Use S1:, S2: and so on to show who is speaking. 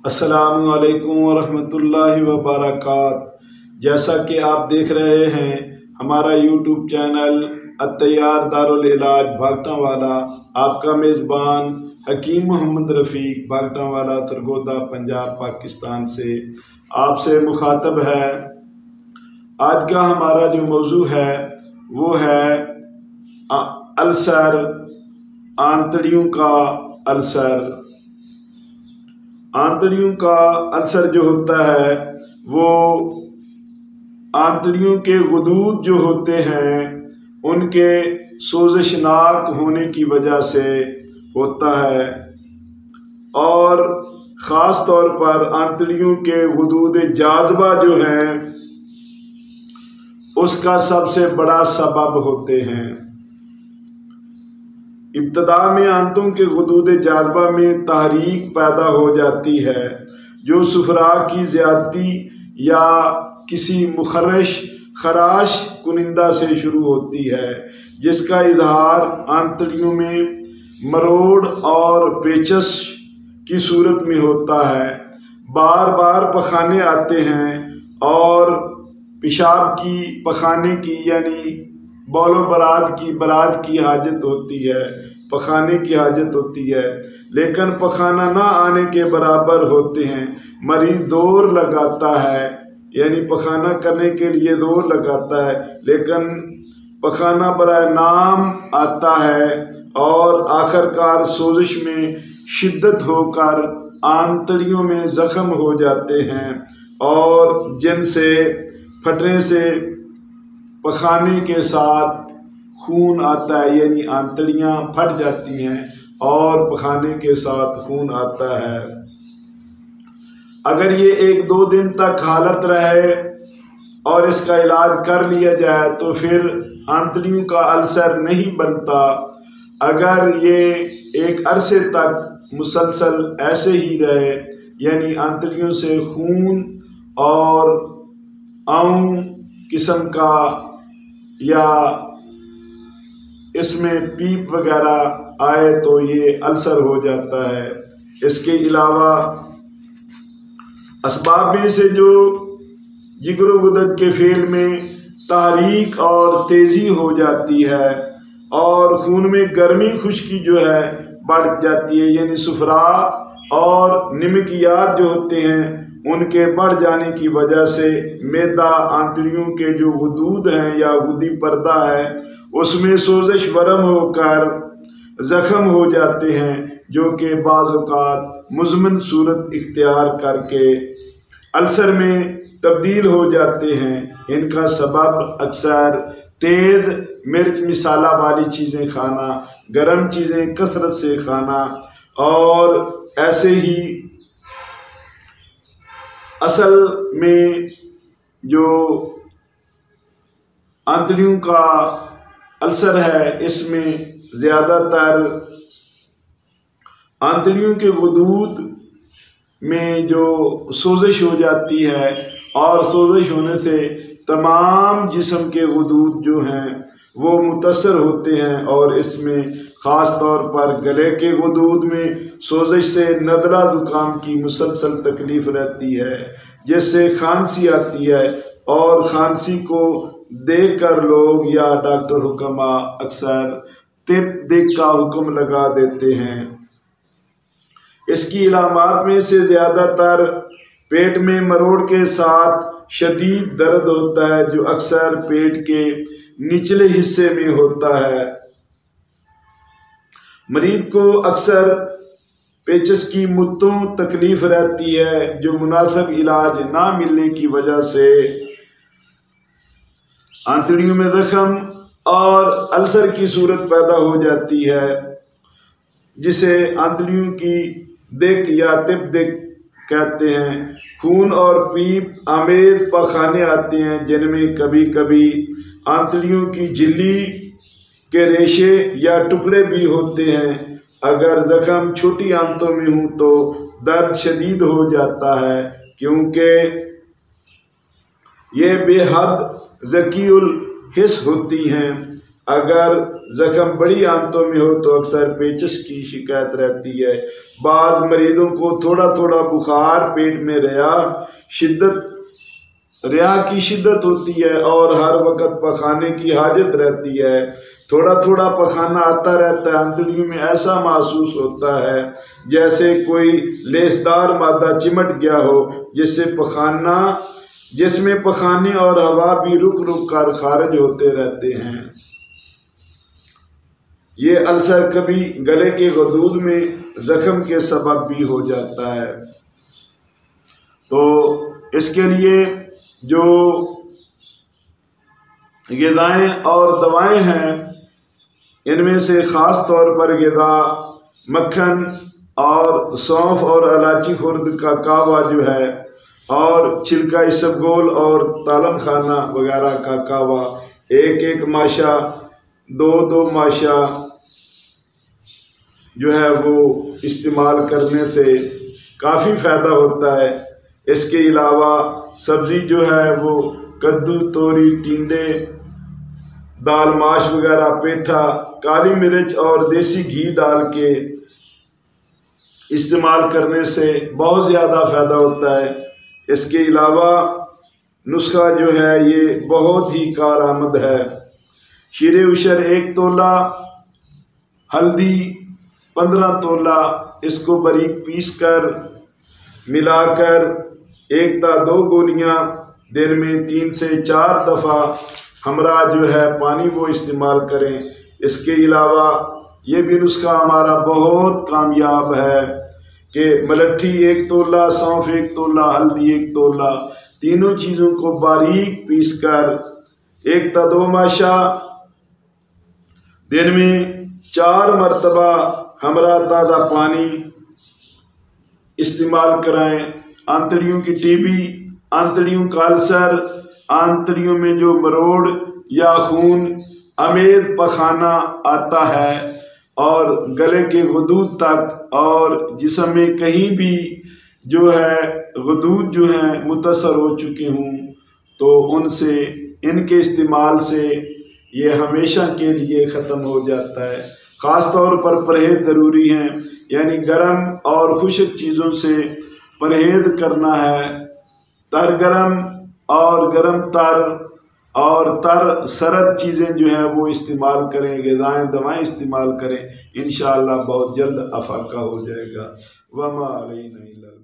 S1: अस्सलामु अलैकुम वरहमतुल्लाहि वबरकात। जैसा कि आप देख रहे हैं हमारा यूट्यूब चैनल अत्तैयार दारुल इलाज भागटावाला, आपका मेज़बान हकीम मोहम्मद रफ़ीक भागटावाला सरगोदा पंजाब पाकिस्तान से आपसे मुखातब है। आज का हमारा जो मौजू है वो है अल्सर, आंतड़ियों का अल्सर। आंतड़ियों का अल्सर जो होता है वो आंतड़ियों के गुदूद जो होते हैं उनके सोज़शनाक होने की वजह से होता है, और ख़ास तौर पर आंतड़ियों के गुदूद जाज़बा जो हैं उसका सबसे बड़ा सबब होते हैं। इब्तदा में आंतों के गुदूद जाज़बा में तहरीक पैदा हो जाती है जो सुफरा की ज़्यादती या किसी खराश कुनिंदा से शुरू होती है, जिसका इजहार आंतड़ियों में मरोड़ और पेचश की सूरत में होता है। बार बार पखाने आते हैं और पेशाब की पखाने की यानी बौलो बरात की हाजत होती है, पखाने की हाजत होती है, लेकिन पखाना ना आने के बराबर होते हैं। मरीज जोर लगाता है यानी पखाना करने के लिए जोर लगाता है, लेकिन पखाना बराए नाम आता है और आखिरकार सोजिश में शिद्दत होकर आंतड़ियों में जख्म हो जाते हैं और जिनसे फटने से पखाने के साथ खून आता है, यानी आंतड़ियाँ फट जाती हैं और पखाने के साथ खून आता है। अगर ये 1-2 दिन तक हालत रहे और इसका इलाज कर लिया जाए तो फिर आंतड़ियों का अल्सर नहीं बनता। अगर ये एक अरसे तक मुसलसल ऐसे ही रहे यानी आंतड़ियों से खून और आऊं किस्म का या इसमें पीप वगैरह आए तो ये अल्सर हो जाता है। इसके अलावा असबाब में से जो जिगर गुदद के फेल में तहरीक और तेज़ी हो जाती है और खून में गर्मी खुश्की जो है बढ़ जाती है, यानी सुफरा और निमकियात जो होते हैं उनके बढ़ जाने की वजह से मैदा आंतड़ियों के जो गुदूद हैं या गुदी पर्दा है उसमें सोजिश वरम होकर जख्म हो जाते हैं, जो कि बाज़ औक़ात मुज़मन सूरत इख्तियार करके अल्सर में तब्दील हो जाते हैं। इनका सबब अक्सर तेज़ मिर्च मिसाला वाली चीज़ें खाना, गर्म चीज़ें कसरत से खाना और ऐसे ही असल में जो आंतड़ियों का अल्सर है इसमें ज़्यादातर आंतड़ियों के गुदूद में जो सोजिश हो जाती है और सोजिश होने से तमाम जिस्म के गुदूद जो हैं वो मुतासर होते हैं, और इसमें ख़ास तौर पर गले के गुदूद में सोजिश से नज़ला ज़ुकाम की मुसलसल तकलीफ़ रहती है, जिससे खांसी आती है और खांसी को देख कर लोग या डॉक्टर हुक्मा अक्सर तिब दिक का हुक्म लगा देते हैं। इसकी इलामात में से ज़्यादातर पेट में मरोड़ के साथ शदीद दर्द होता है जो अक्सर पेट के निचले हिस्से में होता है। मरीज को अक्सर पेचस की मुद्दों तकलीफ रहती है जो मुनासिब इलाज ना मिलने की वजह से आंतड़ियों में जख्म और अल्सर की सूरत पैदा हो जाती है, जिसे आंतड़ियों की दिक या तिब दिक कहते हैं। खून और पीप आमेर पखाने आते हैं जिनमें कभी कभी आंतड़ियों की झिल्ली के रेशे या टुकड़े भी होते हैं। अगर जख्म छोटी आंतों में हो तो दर्द शदीद हो जाता है, क्योंकि ये बेहद ज़कीउल हिस्स होती हैं अगर जख्म बड़ी आंतों में हो तो अक्सर पेचिश की शिकायत रहती है। बाज़ मरीजों को थोड़ा थोड़ा बुखार, पेट में रिया की शिद्दत होती है और हर वक्त पखाने की हाजत रहती है। थोड़ा थोड़ा पखाना आता रहता है। आंतड़ियों में ऐसा महसूस होता है जैसे कोई लेसदार मादा चिमट गया हो, जिसमें पखाने और हवा भी रुक रुक कर खारिज होते रहते हैं। ये अल्सर कभी गले के गदूद में जख्म के सबब भी हो जाता है। तो इसके लिए जो ग़िज़ाएँ और दवाएं हैं, इनमें से ख़ास तौर पर ग़िज़ा मक्खन और सौंफ और इलायची खुर्द का कावा जो है, और छिलका इसबगोल और तालम खाना वगैरह का कावा, एक एक माशा, दो माशा जो है वो इस्तेमाल करने से काफ़ी फ़ायदा होता है। इसके अलावा सब्ज़ी जो है वो कद्दू, तोरी, टिंडे, दाल माश वगैरह, पेठा, काली मिर्च और देसी घी डाल के इस्तेमाल करने से बहुत ज़्यादा फ़ायदा होता है। इसके अलावा नुस्खा जो है ये बहुत ही कारआमद है। शीरे उशर 1 तोला, हल्दी 15 तोला, इसको बारीक पीस कर मिलाकर 1 या 2 गोलियां दिन में 3 से 4 दफ़ा हमरा जो है पानी वो इस्तेमाल करें। इसके अलावा ये भी नुस्खा हमारा बहुत कामयाब है कि मलट्ठी 1 तोला, सौंफ 1 तोला, हल्दी 1 तोला, तीनों चीज़ों को बारीक पीस कर 1 या 2 माशा दिन में 4 मरतबा हमरा ताज़ा पानी इस्तेमाल कराएं। आंतड़ियों की टीबी, आंतड़ियों का अल्सर, आंतड़ियों में जो मरोड़ या खून अमेद पखाना आता है और गले के गदूद तक और जिस्म में कहीं भी जो है गदूद जो हैं मुतासर हो चुके हों, तो उनसे इनके इस्तेमाल से ये हमेशा के लिए ख़त्म हो जाता है। ख़ास तौर पर परहेज़ ज़रूरी है, यानी गर्म और खुश्क चीज़ों से परहेज़ करना है। तर गर्म और गर्म तर और तर सरद चीज़ें जो हैं वो इस्तेमाल करें, ग़िज़ाएँ दवाएँ इस्तेमाल करें, इंशाअल्लाह बहुत जल्द अफ़ाका हो जाएगा। वमा अलैना इल्लल